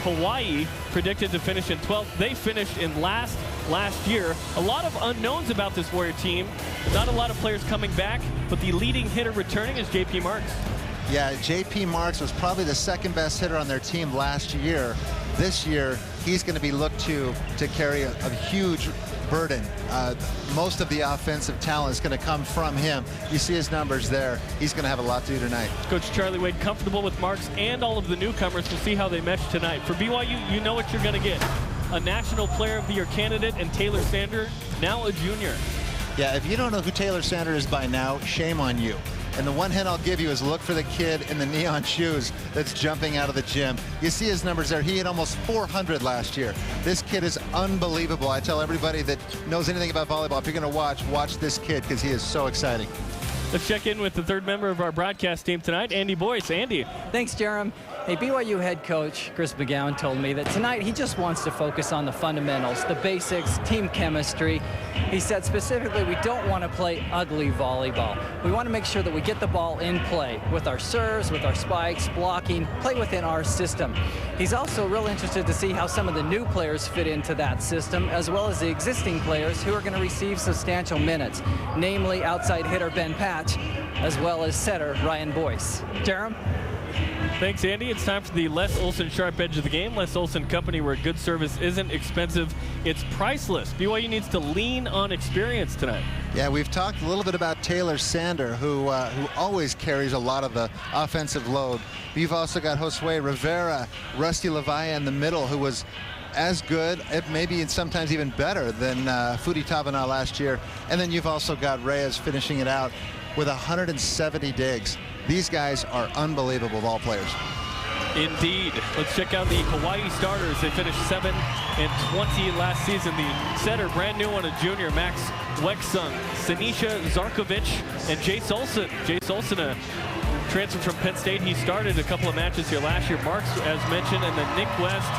Hawaii, predicted to finish in 12th. They finished in last year. A lot of unknowns about this Warrior team. Not a lot of players coming back, but the leading hitter returning is J.P. Marks. Yeah, J.P. Marks was probably the second best hitter on their team last year. This year, he's going to be looked to carry a huge burden. Most of the offensive talent is going to come from him. You see his numbers there. He's going to have a lot to do tonight. Coach Charlie Wade comfortable with Marks and all of the newcomers. We'll see how they mesh tonight. For BYU, you know what you're going to get. A National Player of the Year candidate and Taylor Sander, now a junior. Yeah, if you don't know who Taylor Sander is by now, shame on you. And the one hint I'll give you is look for the kid in the neon shoes that's jumping out of the gym. You see his numbers there. He hit almost 400 last year. This kid is unbelievable. I tell everybody that knows anything about volleyball, if you're going to watch this kid because he is so exciting. Let's check in with the third member of our broadcast team tonight, Andy Boyce. Andy. Thanks, Jerem. Hey, BYU head coach Chris McGowan told me that tonight he just wants to focus on the fundamentals, the basics, team chemistry. He said specifically we don't want to play ugly volleyball. We want to make sure that we get the ball in play with our serves, with our spikes, blocking, play within our system. He's also real interested to see how some of the new players fit into that system, as well as the existing players who are going to receive substantial minutes, namely outside hitter Ben Patch, as well as setter Ryan Boyce. Jerem? Thanks, Andy. It's time for the Les Olson Sharp Edge of the Game. Les Olson Company, where good service isn't expensive, it's priceless. BYU needs to lean on experience tonight. Yeah, we've talked a little bit about Taylor Sander, who always carries a lot of the offensive load. You've also got Josue Rivera, Rusty Levaya in the middle, who was as good, maybe sometimes even better than Fudi Tavana last year. And then you've also got Reyes finishing it out with 170 digs. These guys are unbelievable ball players. Indeed. Let's check out the Hawaii starters. They finished 7-20 last season. The setter, brand new one, a junior, Max Wexung, Sinisha Zarkovic, and Jace Olson. Jace Olson, a transfer from Penn State. He started a couple of matches here last year. Marks, as mentioned, and then Nick West,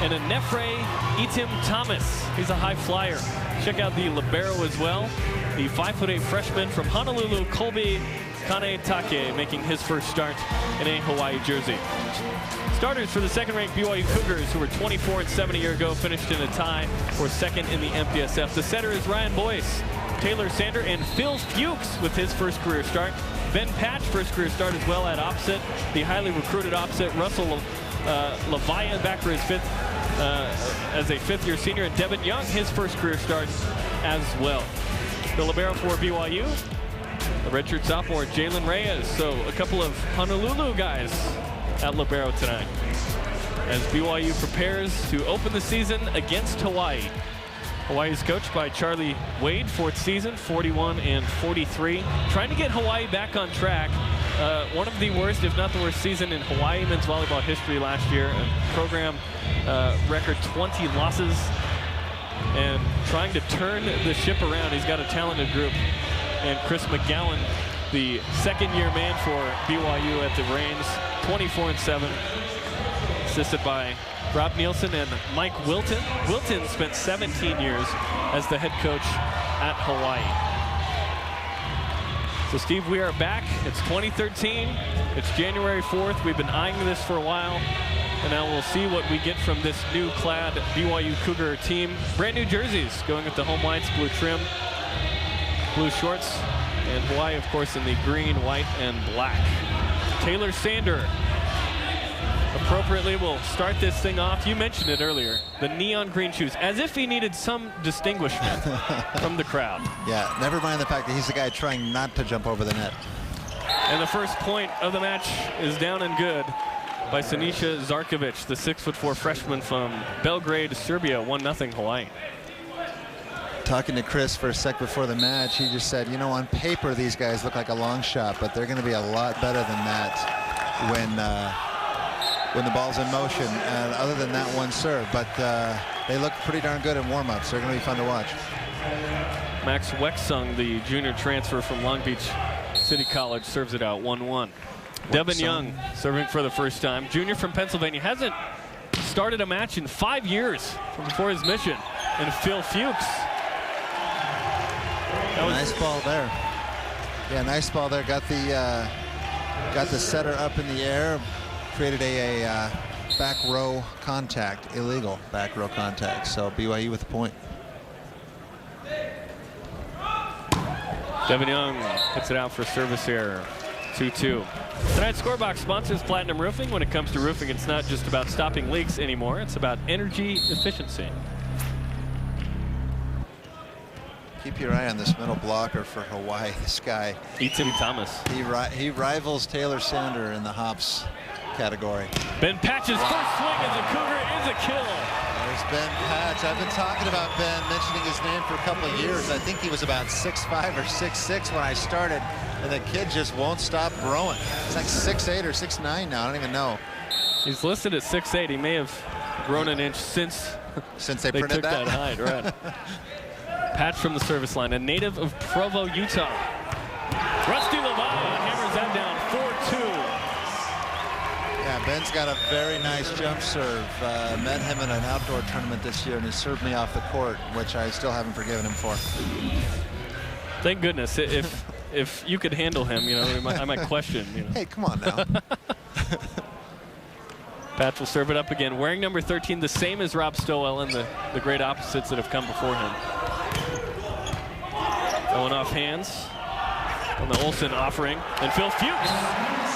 and a Nefre Itim Thomas. He's a high flyer. Check out the libero as well. The 5'8" freshman from Honolulu, Colby Kane Take, making his first start in a Hawaii jersey. Starters for the second-ranked BYU Cougars, who were 24-7 a year ago, finished in a tie for second in the MPSF. The setter is Ryan Boyce, Taylor Sander, and Phil Fuchs with his first career start. Ben Patch, first career start as well at opposite. The highly recruited opposite, Russell Levaya, back for his fifth as a fifth-year senior, and Devin Young, his first career start as well. The libero for BYU, the redshirt sophomore Jalen Reyes. So a couple of Honolulu guys at libero tonight as BYU prepares to open the season against Hawaii. Hawaii is coached by Charlie Wade, fourth season, 41-43. Trying to get Hawaii back on track. One of the worst, if not the worst, season in Hawaii men's volleyball history last year. A program record 20 losses, and trying to turn the ship around. He's got a talented group. And Chris McGowan, the second-year man for BYU at the reins, 24-7, assisted by Rob Nielsen and Mike Wilton. Wilton spent 17 years as the head coach at Hawaii. So, Steve, we are back. It's 2013. It's January 4th. We've been eyeing this for a while. And now we'll see what we get from this new clad BYU Cougar team. Brand new jerseys going with the home whites, blue trim, blue shorts, and Hawaii, of course, in the green, white, and black. Taylor Sander appropriately will start this thing off. You mentioned it earlier, the neon green shoes, as if he needed some distinguishment from the crowd. Yeah, never mind the fact that he's the guy trying not to jump over the net. And the first point of the match is down and good by Sinisha Zarkovic, the 6'4" freshman from Belgrade, Serbia, 1-0 Hawaii. Talking to Chris for a sec before the match, he just said, you know, on paper these guys look like a long shot, but they're going to be a lot better than that when the ball's in motion, other than that one serve. But they look pretty darn good in warm-ups. They're going to be fun to watch. Max Wexung, the junior transfer from Long Beach City College, serves it out 1-1. Devin Young serving for the first time. Junior from Pennsylvania, hasn't started a match in 5 years from before his mission. And Phil Fuchs. Nice ball there. Yeah, nice ball there. Got the setter up in the air. Created a back row contact, illegal back row contact. So BYU with the point. Devin Young hits it out for service error. 2-2. Tonight's scorebox sponsors Platinum Roofing. When it comes to roofing, it's not just about stopping leaks anymore. It's about energy efficiency. Keep your eye on this middle blocker for Hawaii. This guy, Eaton Thomas. He rivals Taylor Sander in the hops category. Ben Patch's first swing as a Cougar is a kill. There's Ben Patch. I've been talking about Ben, mentioning his name for a couple of years. I think he was about 6'5" or 6'6" when I started, and the kid just won't stop growing. He's like 6'8" or 6'9" now. I don't even know. He's listed at 6'8". He may have grown an inch since they printed took that height, right? Patch from the service line, a native of Provo, Utah. Rusty Levine hammers that down, 4-2. Yeah, Ben's got a very nice jump serve. Met him in an outdoor tournament this year, and he served me off the court, which I still haven't forgiven him for. Thank goodness. If you could handle him, you know, I might question. You know. Hey, come on now. Patch will serve it up again, wearing number 13, the same as Rob Stowell and the great opposites that have come before him. Going off hands on the Olsen offering, and Phil Fuchs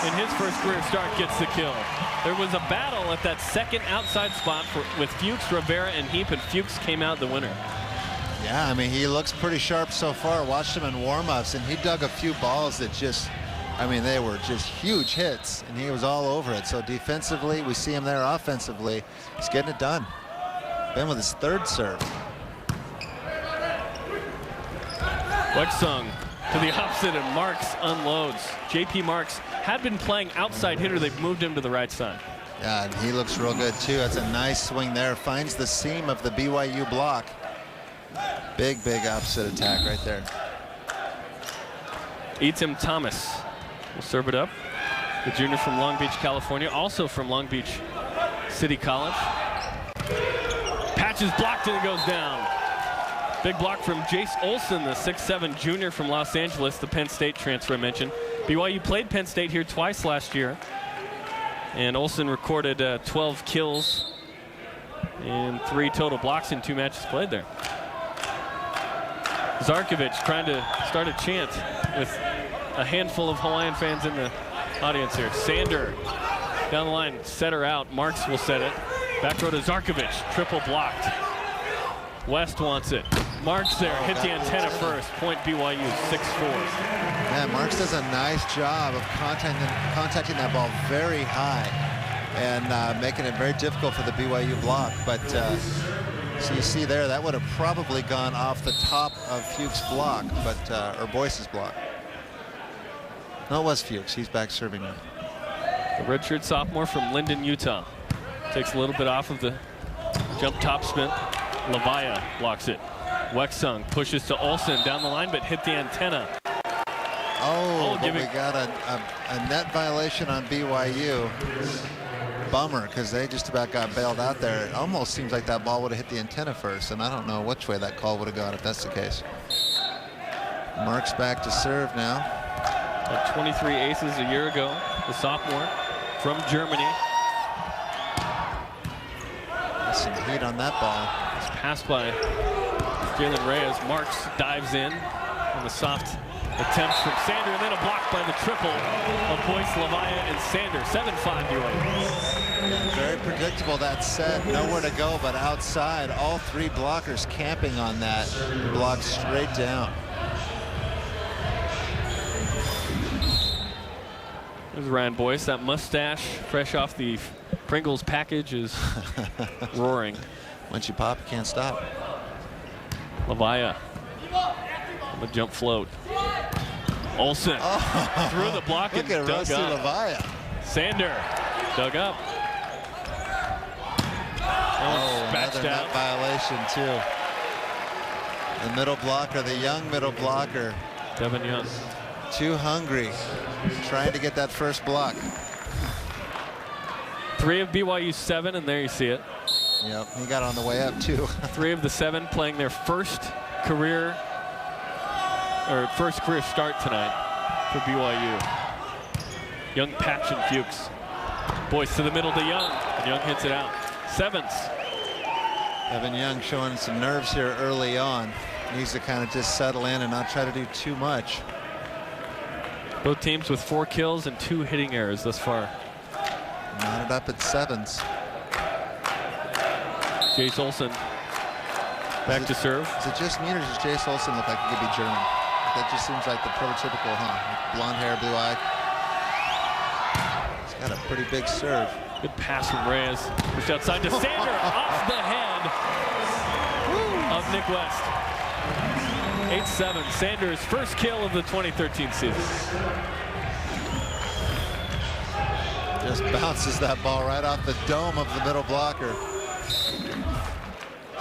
in his first career start gets the kill. There was a battle at that second outside spot with Fuchs, Rivera, and Heap, and Fuchs came out the winner. Yeah, I mean, he looks pretty sharp so far. Watched him in warm-ups, and he dug a few balls that just, I mean, they were just huge hits, and he was all over it. So defensively, we see him there. Offensively, he's getting it done. Ben with his third serve. Wexung to the opposite, and Marks unloads. JP Marks had been playing outside hitter. They've moved him to the right side. Yeah, and he looks real good, too. That's a nice swing there. Finds the seam of the BYU block. Big, big opposite attack right there. Eaton Thomas will serve it up. The junior from Long Beach, California, also from Long Beach City College. Patch is blocked and it goes down. Big block from Jace Olsen, the 6'7" junior from Los Angeles, the Penn State transfer I mentioned. BYU played Penn State here twice last year. And Olsen recorded 12 kills and 3 total blocks in 2 matches played there. Zarkovic trying to start a chant with a handful of Hawaiian fans in the audience here. Sander down the line, set her out. Marks will set it. Back row to Zarkovic, triple blocked. West wants it. Marks there, hit the antenna first. Point BYU, 6-4. Man, Marks does a nice job of contacting that ball very high and making it very difficult for the BYU block. But so you see there, that would have probably gone off the top of Fuchs' block, but or Boyce's block. No, it was Fuchs. He's back serving now. The redshirt sophomore from Linden, Utah. Takes a little bit off of the jump top spin. Levaya blocks it. Wexung pushes to Olsen down the line, but hit the antenna. Oh, but we got a net violation on BYU. Bummer, because they just about got bailed out there. It almost seems like that ball would have hit the antenna first, and I don't know which way that call would have gone if that's the case. Marks back to serve now. Had 23 aces a year ago, the sophomore from Germany. Some heat on that ball. It's passed by Jalen Reyes. Marks dives in on the soft attempts from Sander, and then a block by the triple of Boyce, Levaya, and Sander. 7-5 BYU. Very predictable, that set. Nowhere to go but outside. All 3 blockers camping on that. Blocked straight down. There's Ryan Boyce. That mustache, fresh off the Pringles package, is roaring. Once you pop, you can't stop. Levaya on the jump float. Olsen through the block and dug Rusty up. Levaya. Sander dug up. Another net violation too. The middle blocker, the young middle blocker. Devin Young. Too hungry, trying to get that first block. 3 of BYU's 7, and there you see it. Yep, he got on the way up too. 3 of the 7 playing their first career start tonight for BYU. Young, Patch, and Fuchs. Boyce to the middle to Young. Young hits it out. Sevens. Evan Young showing some nerves here early on. Needs to kind of just settle in and not try to do too much. Both teams with 4 kills and 2 hitting errors thus far. Knotted up at sevens. Jace Olsen back to serve. Is it just me or does Jace Olsen look like he could be German? That just seems like the prototypical, blonde hair, blue eye. He's got a pretty big serve. Good pass from Reyes. Pushed outside to Sander off the head of Nick West. 8-7. Sanders' first kill of the 2013 season. Just bounces that ball right off the dome of the middle blocker.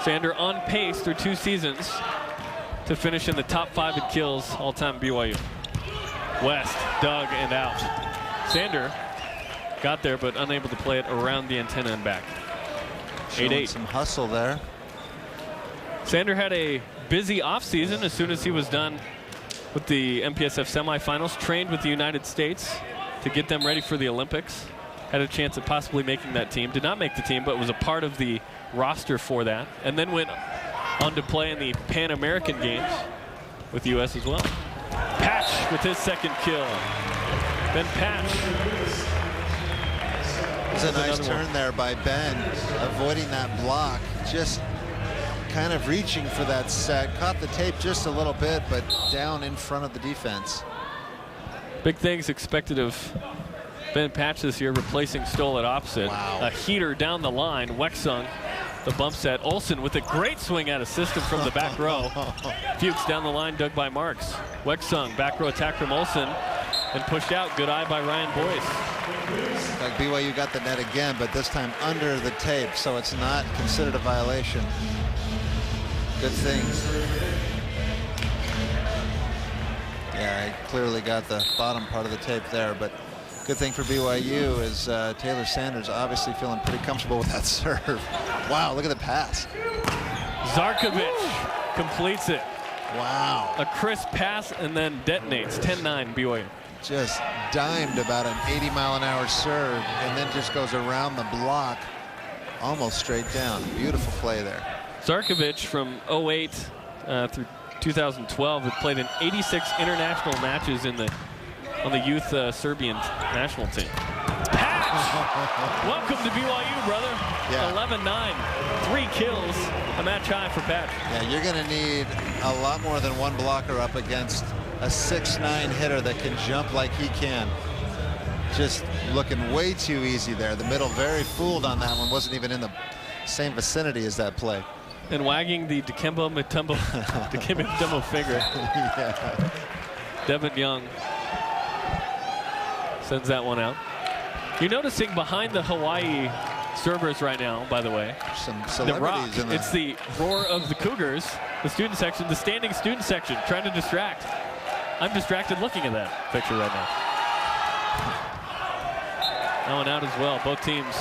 Sander on pace through 2 seasons to finish in the top 5 in kills all-time BYU. West dug and out. Sander got there but unable to play it around the antenna and back. 8-8. Some hustle there. Sander had a busy offseason as soon as he was done with the MPSF semifinals. Trained with the United States to get them ready for the Olympics. Had a chance at possibly making that team. Did not make the team, but was a part of the roster for that. And then went on to play in the Pan American Games with the U.S. as well. Patch with his second kill. Ben Patch. It was a nice turn there by Ben, avoiding that block. Just kind of reaching for that set. Caught the tape just a little bit, but down in front of the defense. Big things expected of Ben Patch this year, replacing Stoll at opposite. Wow. A heater down the line. Wexung, the bump set. Olsen with a great swing out of system from the back row. Fuchs down the line, dug by Marks. Wexung, back row attack from Olsen, and pushed out. Good eye by Ryan Boyce. Like BYU got the net again, but this time under the tape, so it's not considered a violation. Good thing. Yeah, I clearly got the bottom part of the tape there, but good thing for BYU is Taylor Sanders obviously feeling pretty comfortable with that serve. Wow, look at the pass. Zarkovich completes it. Wow. A crisp pass and then detonates. 10-9 BYU. Just dimed about an 80-mile-an-hour serve and then just goes around the block almost straight down. Beautiful play there. Zarkovich from 08 through 2012 had played in 86 international matches on the youth Serbian national team. Patch! Welcome to BYU, brother. Yeah. 11-9. 3 kills, a match high for Patch. Yeah, you're going to need a lot more than one blocker up against a 6'9" hitter that can jump like he can. Just looking way too easy there. The middle very fooled on that one. Wasn't even in the same vicinity as that play. And wagging the Dikembe Mutombo finger. Yeah. Devin Young sends that one out. You're noticing behind the Hawai'i servers right now, by the way. Some The rock. celebrities in there. It's the roar of the Cougars, the student section, the standing student section, trying to distract. I'm distracted looking at that picture right now. That one out as well. Both teams